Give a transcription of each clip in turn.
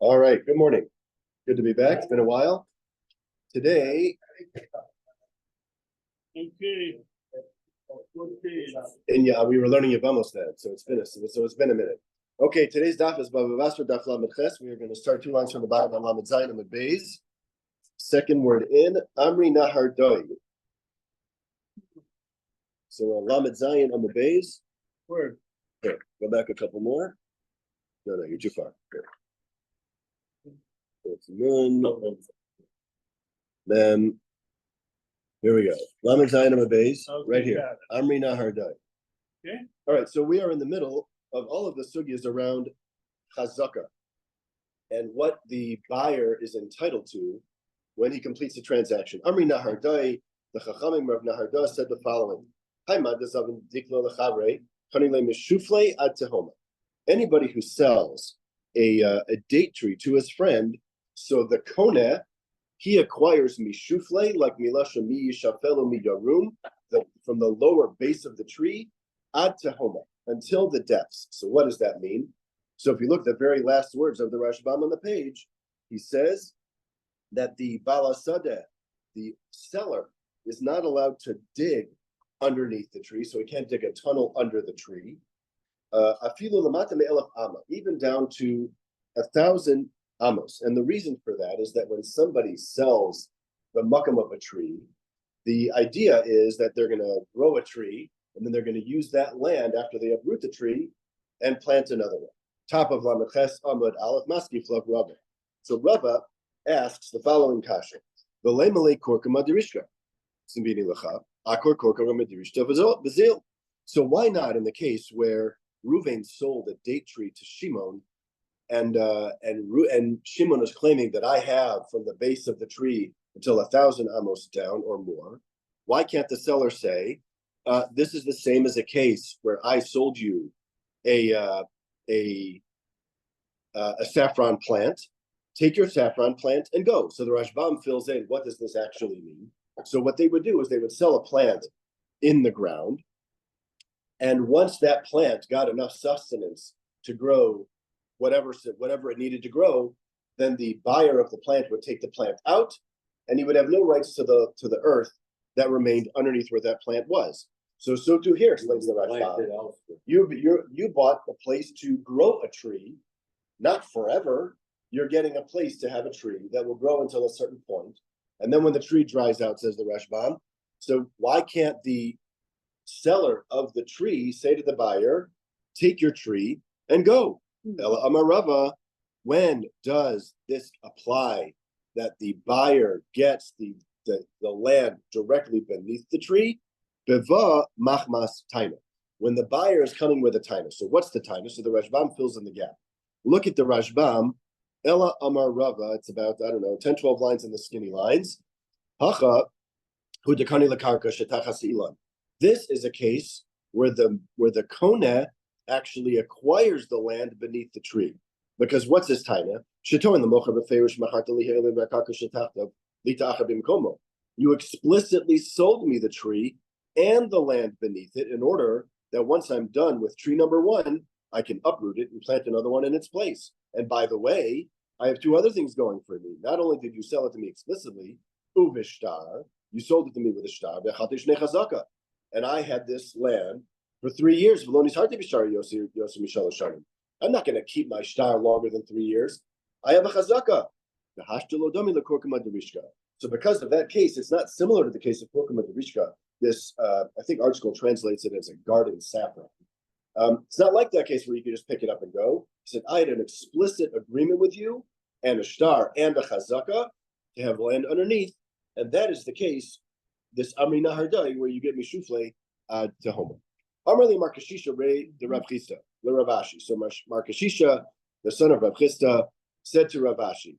All right, good morning. Good to be back. It's been a while. Today, Okay. and yeah, we were learning Yevamos then, so it's been a minute. Okay, today's daf is Bava Basra Daf Lamed Ches. We are going to start 2 lines from the bottom on Lamed Zayin and Beis. Second word in Amri Nahar Doi. So Lamed Zayin on the Beis. Word. Here, go back a couple more. No, you're too far. Here. Then here we go. Lamed Zayin on the Beis, right here. Amri Nahar Doi. Okay. All right, so we are in the middle of all of the sugyas around chazaka and what the buyer is entitled to when he completes the transaction. Amri Nahardai, the Chachamim of Nahardai said the following: anybody who sells a date tree to his friend, so the koneh, he acquires mishufle, like milasha mi yishafelu mi yarum, from the lower base of the tree, ad tehoma, until the depths. So what does that mean? So if you look at the very last words of the Rashbam on the page, he says that the balasadeh, the seller, is not allowed to dig underneath the tree, so he can't dig a tunnel under the tree. Even down to 1,000 amos. And the reason for that is that when somebody sells the makam of a tree, the idea is that they're going to grow a tree, and then they're going to use that land after they uproot the tree and plant another one. Top of Lameches Amud Aleph Maski Flav Rabba. So Rabba asks the following kasha: V'lemale korka madirishka, simbini lecha akor korka madirishka v'zil. So why not in the case where Reuven sold a date tree to Shimon, and Shimon is claiming that I have from the base of the tree until 1,000 amos down or more? Why can't the seller say, this is the same as a case where I sold you a saffron plant? Take your saffron plant and go. So the Rashbam fills in, what does this actually mean? So what they would do is they would sell a plant in the ground, and once that plant got enough sustenance to grow whatever it needed to grow, then the buyer of the plant would take the plant out, and he would have no rights to the earth that remained underneath where that plant was. So too here, explains the Rashbam. You bought a place to grow a tree, not forever. You're getting a place to have a tree that will grow until a certain point, and then when the tree dries out, says the Rashbam, so why can't the seller of the tree say to the buyer, take your tree and go? Ela Amarava, when does this apply that the buyer gets the land directly beneath the tree? Beva machmas taina, when the buyer is coming with a taina. So what's the taina? So the Rashbam fills in the gap. Look at the Rashbam. Ela Amar Rava, it's about, 10, 12 lines in the skinny lines. Hacha, hu dekani lakarka shetachas ilan. This is a case where the koneh actually acquires the land beneath the tree. Because what's this taina? You explicitly sold me the tree and the land beneath it in order that once I'm done with tree number 1, I can uproot it and plant another one in its place. And by the way, I have 2 other things going for me. Not only did you sell it to me explicitly, uvishtar, you sold it to me with a shtar, and I had this land for 3 years. I'm not going to keep my shtar longer than 3 years. I have a chazaka. So because of that case, it's not similar to the case of korka madirishka. This, I think Art School translates it as a garden saffron. It's not like that case where you can just pick it up and go. He said, I had an explicit agreement with you and a shtar and a chazaka to have land underneath. And that is the case, this Amri Nahardai, where you get mishufle to Homer. Amrli Markashisha Rei de Rav Chisda, le Ravashi. So Markashisha, the son of Rav Chisda, said to Ravashi,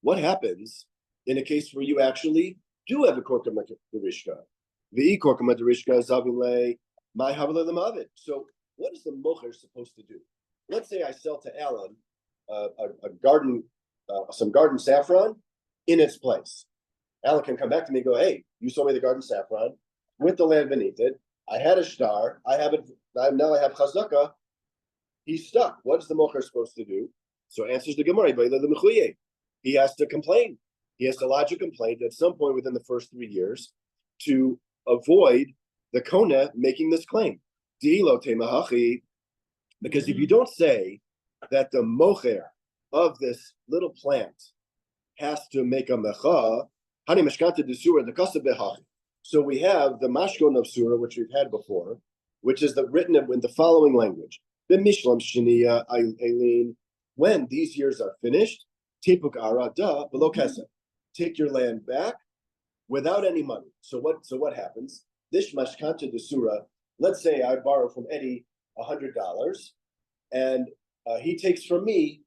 what happens in a case where you actually do have a korka madirishka? V'i korka madirishka zavile my havale lemavid. So what is the mocher supposed to do? Let's say I sell to Alan a garden, some garden saffron in its place. Alan can come back to me and go, hey, you sold me the garden saffron with the land beneath it. I had a shtar. I have it. Now I have chazaka. He's stuck. What's the mocher supposed to do? So answers the Gemara, he has to complain. He has to lodge a complaint at some point within the first 3 years to avoid the Kona making this claim. Because if you don't say that the mocher of this little plant has to make a mecha, hani mashkanta de surah the kasa behachi. So we have the mashkon of surah, which we've had before, which is written in the following language: b'mishlam sheniya eileen. When these years are finished, tipuk arada below kesef. Take your land back without any money. So what happens? This mashkanta de surah. Let's say I borrow from Eddie $100, and he takes from me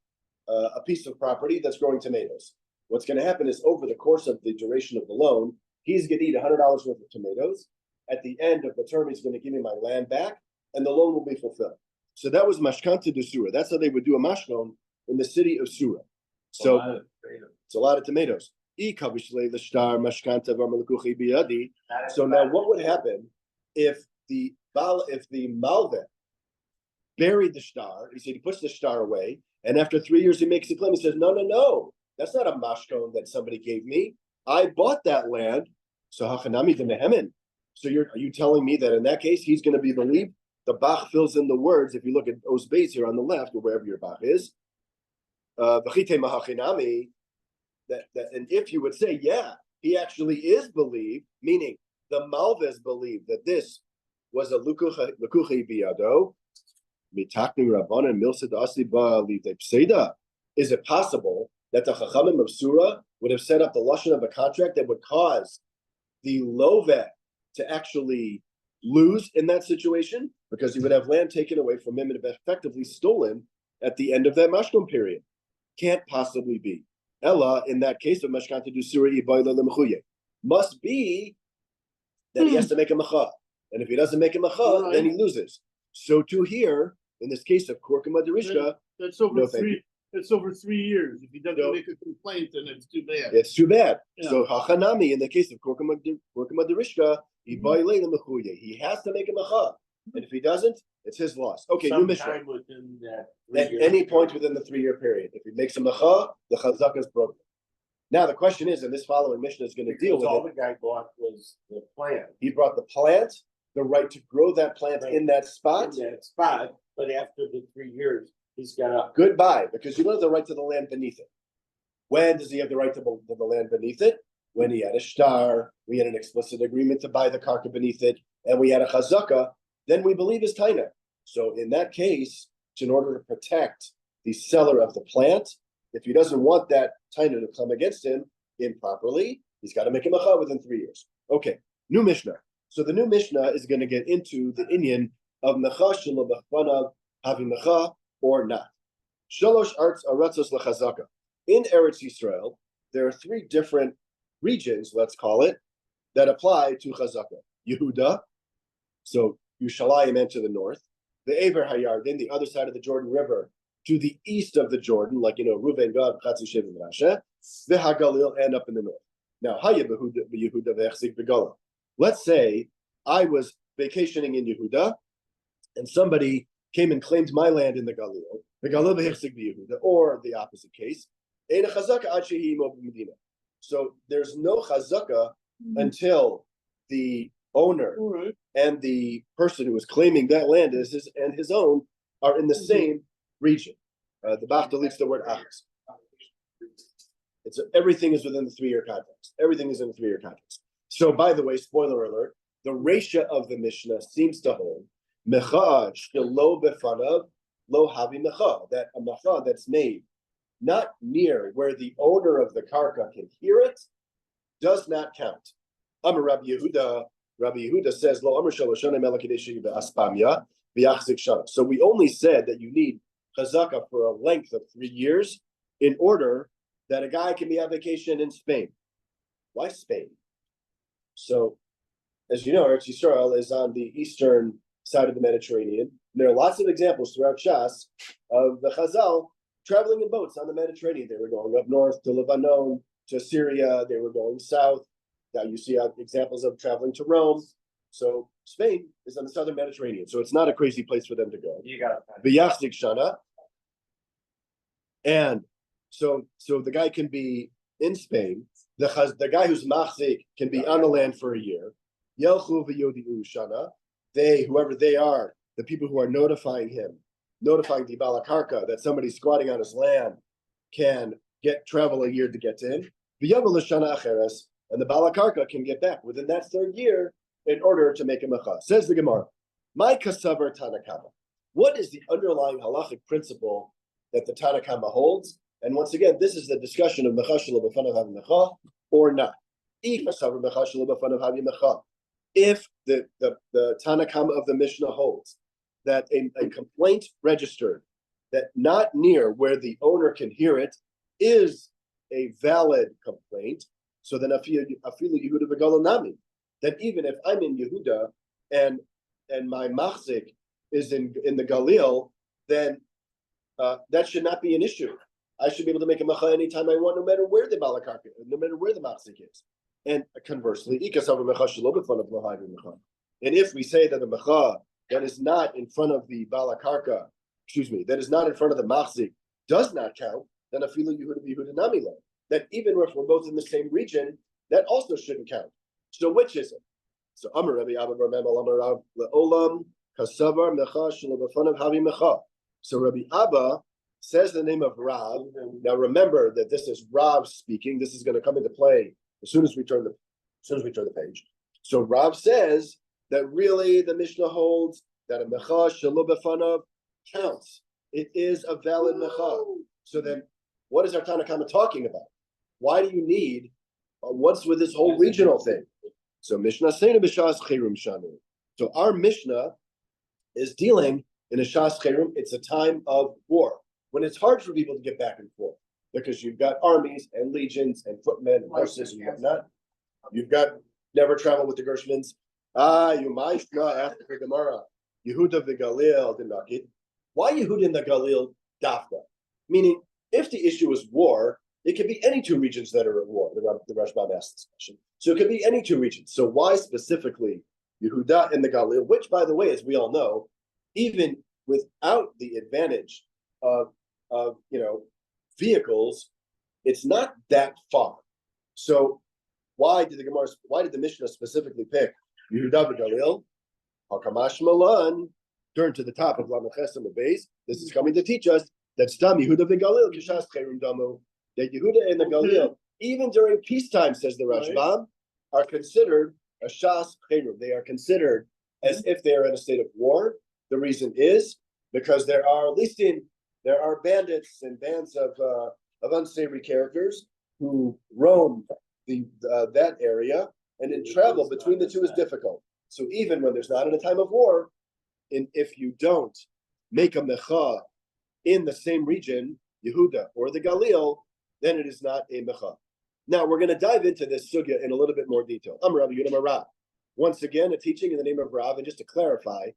a piece of property that's growing tomatoes. What's going to happen is over the course of the duration of the loan, he's going to eat $100 worth of tomatoes. At the end of the term, he's going to give me my land back, and the loan will be fulfilled. So that was mashkanta de surah. That's how they would do a mashkon in the city of Surah. So it's a lot of tomatoes. So now what would happen if the malveh buried the star? He said he puts the star away, and after 3 years he makes a claim. He says, no, that's not a mashkon that somebody gave me. I bought that land. So hachanami de mehemen. So are you telling me that in that case he's going to be believed? The Bach fills in the words. If you look at Os Beis here on the left, or wherever your Bach is, and if you would say, yeah, he actually is believed, meaning the Malves believe that this was a lukuche biyado. Is it possible that the Chachamim of Surah would have set up the lashon of a contract that would cause the Lovet to actually lose in that situation? Because he would have land taken away from him and effectively stolen at the end of that mashkom period. Can't possibly be. Ella, in that case of mashkanta du surah ibayla lemechuye, must be that he has to make a mecha. And if he doesn't make a mecha, then he loses. So to here, in this case of Korkama Derishka, that's over It's over 3 years. If he doesn't make a complaint, then it's too bad. It's too bad. Yeah. So hachanami, in the case of Korkama Derishka, he has to make a mecha. And if he doesn't, it's his loss. Okay, new Mishnah. Within that at any point within the 3 year period. If he makes a mecha, the chazaka is broken. Now the question is, and this following Mishnah is going to deal with all it. The guy bought was the plant. He brought the plant, the right to grow that plant in that spot. But after the 3 years, he's got a goodbye, because you don't have the right to the land beneath it. When does he have the right to the land beneath it? When he had a shtar, we had an explicit agreement to buy the karka beneath it, and we had a chazaka, then we believe is taina. So in that case, in order to protect the seller of the plant, if he doesn't want that taina to come against him improperly, he's got to make a mecha within 3 years. Okay, new Mishnah. So the new Mishnah is going to get into the inyan of mecha shelo b'chvanav having mecha or not. Shalosh arts aratzos lechazaka. In Eretz Yisrael, there are 3 different regions, let's call it, that apply to chazaka. Yehuda, so Yerushalayim and to the north. The Aver Hayardin, the other side of the Jordan River, to the east of the Jordan, like, Reuven, Gad, Chatzi, Sheva, and Rasha. The Hagalil, and up in the north. Now, Yehuda ve'echzik begalah. Let's say I was vacationing in Yehuda, and somebody came and claimed my land in the Galil. The Galil ve'echzik beYehuda, or the opposite case. Ein chazaka ad shehi imo b'medina. So there's no chazaka until the owner and the person who is claiming that land as his own are in the same region. The Bach deletes the word achas. Everything is within the 3 year context. Everything is in the 3 year context. So, by the way, spoiler alert: the Reisha of the Mishnah seems to hold mecha shelo befanav lo havi mecha, that a mecha that's made not near where the owner of the karka can hear it does not count. Amar Rabbi Yehuda. Rabbi Yehuda says, "Lo amar shalosh shanim ela kadeshi be'aspamya v'yachzik shana." So we only said that you need chazaka for a length of 3 years in order that a guy can be on vacation in Spain. Why Spain? So, as you know, Eretz Yisrael is on the eastern side of the Mediterranean. There are lots of examples throughout Shas of the Chazal traveling in boats on the Mediterranean. They were going up north to Lebanon, to Syria. They were going south. Now you see examples of traveling to Rome. So Spain is on the southern Mediterranean. So it's not a crazy place for them to go. You got V'yachzik shana. And so the guy can be in Spain. The guy who's machzik can be on the land for a year. Yelchu v'yodi'u shana. They, whoever they are, the people who are notifying him, notifying the balakarka that somebody's squatting on his land, can travel a year to get to him. V'yavel l'shana acheres, and the balakarka can get back within that third year in order to make a mecha. Says the Gemara, my kasavar tanakama. What is the underlying halachic principle that the Tanakama holds? And once again, this is the discussion of mecha shelo b'fanav havi mecha or not. If the Tanakama of the Mishnah holds that a complaint registered that not near where the owner can hear it is a valid complaint, so then afilu Yehuda v'Galil nami, that even if I'm in Yehuda and my machzik is in the Galil, then that should not be an issue. I should be able to make a mecha anytime I want, no matter where the balakarka, no matter where the machzik is. And conversely, and if we say that the mecha that is not in front of the balakarka, that is not in front of the machzik, does not count, then afilu Yehuda v'Yehuda namila. That even if we're both in the same region, that also shouldn't count. So which is it? So Amar Rabbi Abba Bar Mema Amar Rav Le'olam Kasavar Mecha Shelo B'fanav Havi Mecha. So Rabbi Abba says the name of Rav. Now remember that this is Rav speaking. This is going to come into play as soon as we turn the page. So Rav says that really the Mishnah holds that a Mecha Shelo B'fanav counts. It is a valid Mecha. So then, what is our Tanakama talking about? Why do you need what's with this whole regional thing? So Mishnah Seina b'Shas Cherum Shanu. So our Mishnah is dealing in a Shas Cherum. It's a time of war when it's hard for people to get back and forth because you've got armies and legions and footmen and horses and whatnot. You've got never travel with the Gershmans. You Ma'ishna after the Gemara. Yehuda v'Galil Dinakid. Why Yehuda in the Galil Dafka? Meaning, if the issue is war, it could be any two regions that are at war. The Rashbam asked this question. So it could be any two regions. So why specifically Yehuda and the Galil, which, by the way, as we all know, even without the advantage of vehicles, it's not that far. So why did the Mishnah specifically pick Yehuda and Galil? Hakamash Malan, turn to the top of Lameches and the base. This is coming to teach us that Stam Yehuda v'Galil Kishas Cherum Damu, that Yehuda and the Galil, even during peacetime, says the Rashbam, are considered a Shas Cherum. They are considered as if they are in a state of war. The reason is because there are bandits and bands of unsavory characters who roam that area, and in travel between the two is difficult. So even when there's not in a time of war, if you don't make a mecha in the same region, Yehuda or the Galil, then it is not a mecha. Now we're going to dive into this sugya in a little bit more detail. Rav Yehuda Rav. Once again, a teaching in the name of Rav, and just to clarify,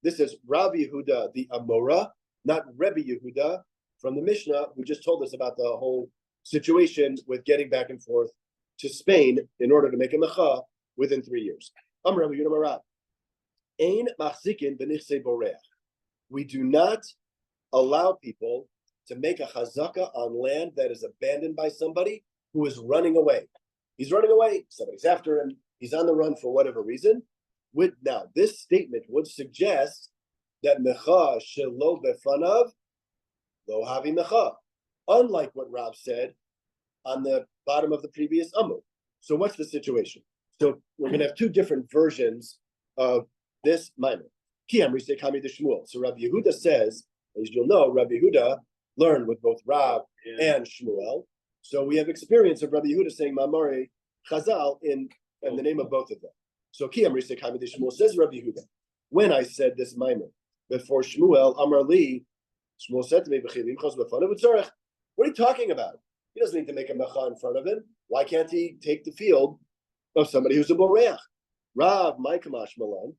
this is Rav Yehuda the Amora, not Rebbe Yehuda from the Mishnah, who just told us about the whole situation with getting back and forth to Spain in order to make a mecha within 3 years. Rav Yehuda Rav. Ein machzikin b'nichsei boreach. We do not allow people to make a chazaka on land that is abandoned by somebody who is running away. He's running away, somebody's after him, he's on the run for whatever reason. Now, this statement would suggest that mecha shelo befanav lo havi mecha, unlike what Rav said on the bottom of the previous amud. So what's the situation? So we're going to have two different versions of this minor. So Rabbi Yehuda says, as you'll know, Rabbi Yehuda learned with both Rav and Shmuel. So we have experience of Rabbi Yehuda saying Mamari Chazal in the name of both of them. So Shmuel says Rabbi Yehuda, when I said this minor before Shmuel, Amar Li, Shmuel said to me, what are you talking about? He doesn't need to make a mecha in front of him. Why can't he take the field of somebody who's a boreach? Rav, my kamash malan,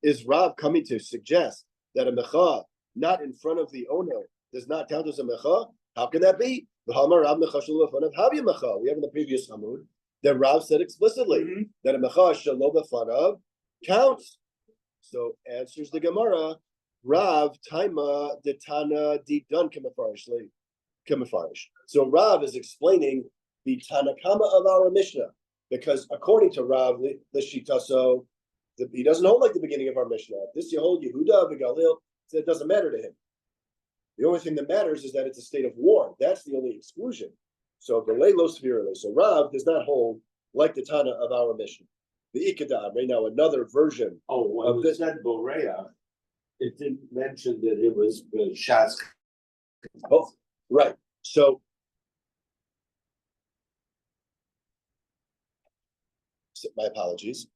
is Rav coming to suggest that a mecha not in front of the owner does not count as a mecha? How can that be? We have in the previous amud that Rav said explicitly that a mecha shelo b'fanav counts. So answers the Gemara, Rav Taima Detana Di Dun Kamafarish. So Rav is explaining the Tanakama of our Mishnah, because according to Rav Lishitaso, he doesn't hold like the beginning of our Mishnah. This you hold Yehuda V'Galil, so it doesn't matter to him. The only thing that matters is that it's a state of war. That's the only exclusion. So V'Lei Lo Svirele. So Rav does not hold like the Tana of our Mishnah. The Ikadam, right now, another version. Oh, when it said Boreach, it didn't mention that it was Shas. Oh, right. So my apologies.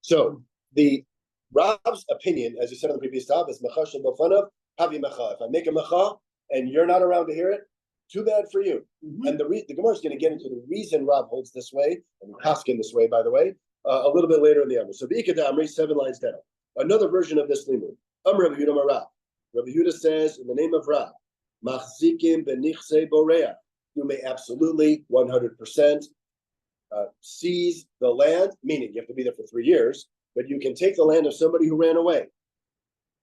So the Rav's opinion, as you said on the previous top, is mecha shel b'fanav havi mecha. If I make a mecha and you're not around to hear it, too bad for you. And the Gemara is going to get into the reason Rav holds this way, and Paskin this way, by the way, a little bit later in the Amr. So B'ikada Amri, 7 lines down. Another version of this limud. Rabbi Yehuda Marav. Rabbi Yehuda says in the name of Rav, Machzikim benichse boreach. You may absolutely 100% seize the land, meaning you have to be there for 3 years, but you can take the land of somebody who ran away.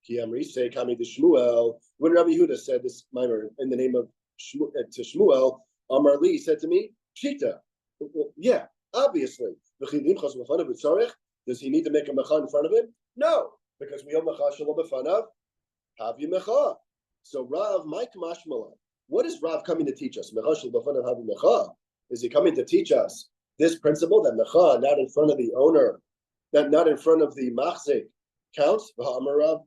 Ki Amri say Kami de Shmuel. When Rabbi Yehuda said this minor in the name of to Shmuel, Amar Li said to me, Pshita. Yeah, obviously. Does he need to make a mecha in front of him? No, because we have mecha shelo b'fanav, havi mecha. So Rav, Mike Mashmalan, what is Rav coming to teach us? Mecha shelo b'fanav havi mecha. Is he coming to teach us this principle that mecha, not in front of the owner, that not in front of the machzik, counts? But Rav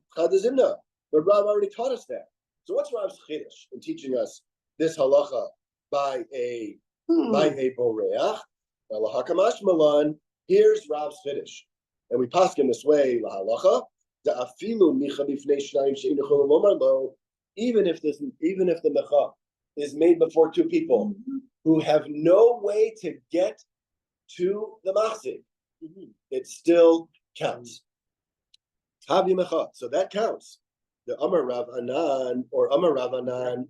already taught us that. So what's Rav's chiddush in teaching us this halacha by a boreach? Malan. Here's Rav's chiddush, and we paskin this way la halacha. Even if the mecha is made before 2 people who have no way to get to the machzik, it still counts. Havi mecha, so that counts. The Amar Rav Anan or Amar Rav Anan.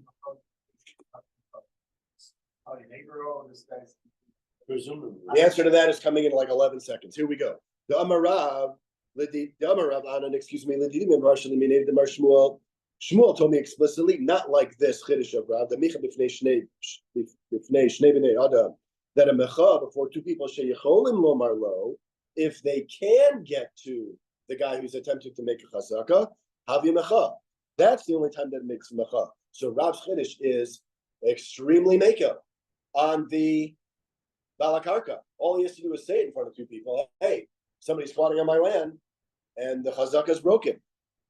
Presumably. The answer to that is coming in like 11 seconds. Here we go. The Amar Rav Anan, Shmuel told me explicitly, not like this chiddush of Rav, the micha b'fnei shnei b'nei adam, that a mecha before 2 people sheyecholim lomar lo, if they can get to the guy who's attempting to make a chazaka, havi mecha. That's the only time that it makes mecha. So Rav's chiddush is extremely makeup on the balakarka. All he has to do is say it in front of 2 people. Hey, somebody's squatting on my land, and the chazaka is broken.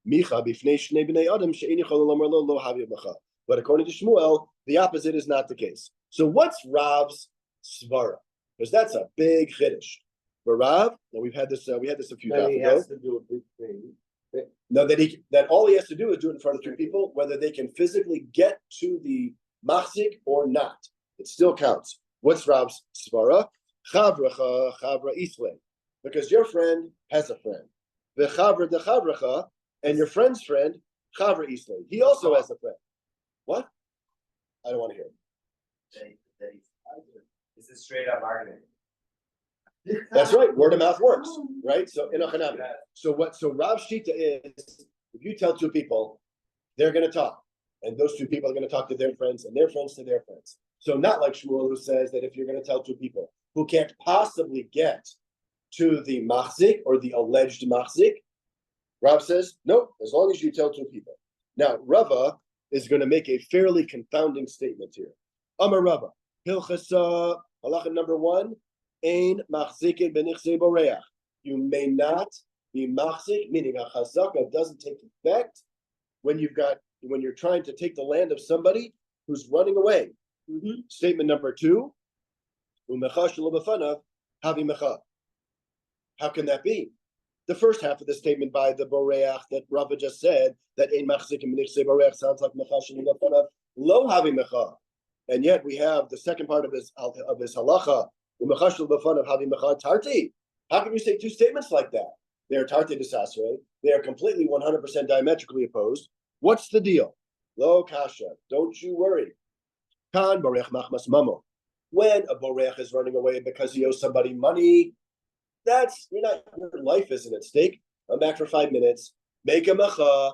Micha b'fnei shnei b'nei adam she'ein yechol lomar lo lo havi mecha. But according to Shmuel, the opposite is not the case. So what's Rav's svara? Because that's a big chiddush. For Rav, and we had this a few days ago. He has to do a big thing. No, that all he has to do is do it in front of 2 people, whether they can physically get to the machzik or not. It still counts. What's Rav's svara? Chavracha chavra isle, because your friend has a friend. The chavra de chavracha, and your friend's friend chavra isle. He also has a friend. What? I don't want to hear it. It's a straight up argument. That's right. Word of mouth works, right? So in a chanami. So Rav's shita is, if you tell 2 people, they're going to talk, and those 2 people are going to talk to their friends, and their friends to their friends. So not like Shmuel, who says that if you're going to tell 2 people who can't possibly get to the machzik or the alleged machzik, Rav says nope. As long as you tell 2 people. Now Rava is going to make a fairly confounding statement here. Amar Rava, Hilchasa, halacha number 1. Ein machzikin benichse boreach. You may not be machzik, meaning a chazaka doesn't take effect when you're trying to take the land of somebody who's running away. Statement number 2. Umecha shelo b'fanav havi mecha. How can that be? The first half of the statement by the boreach that Rava just said, that ein machzikin benichse boreach, sounds like mecha shelo b'fanav lo havi mecha, and yet we have the second part of his halacha. How can you say 2 statements like that? They are tarte desasre. They are completely 100% diametrically opposed. What's the deal? Lo kasha. Don't you worry. Kan borech machmas mamo. When a borech is running away because he owes somebody money, your life isn't at stake. I'm back for 5 minutes. make a mecha,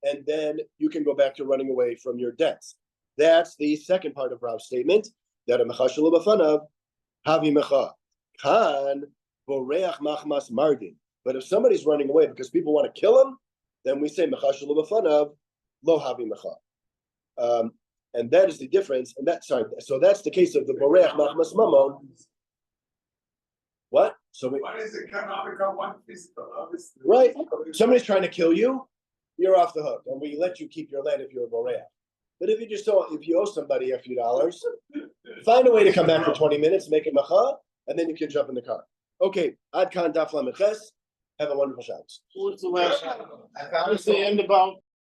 and then you can go back to running away from your debts. That's the second part of Rav's statement, that a mecha shelo b'fanav, havi mecha. Kan boreach machmas mardin. But if somebody's running away because people want to kill him, then we say mecha shelo b'fanav, lo havi mecha. And that is the difference. And so that's the case of the boreach machmas mamon. What? So Why does it come out become one piece of this? right, somebody's trying to kill you, you're off the hook, and we let you keep your land if you're a boreach. But if you owe somebody a few dollars, find a way to come back for 20 minutes, make it macha, and then you can jump in the car. Okay, Ad Kan Daf Lamed Ches. Have a wonderful Shabbos. What's the last? I found What's the end about?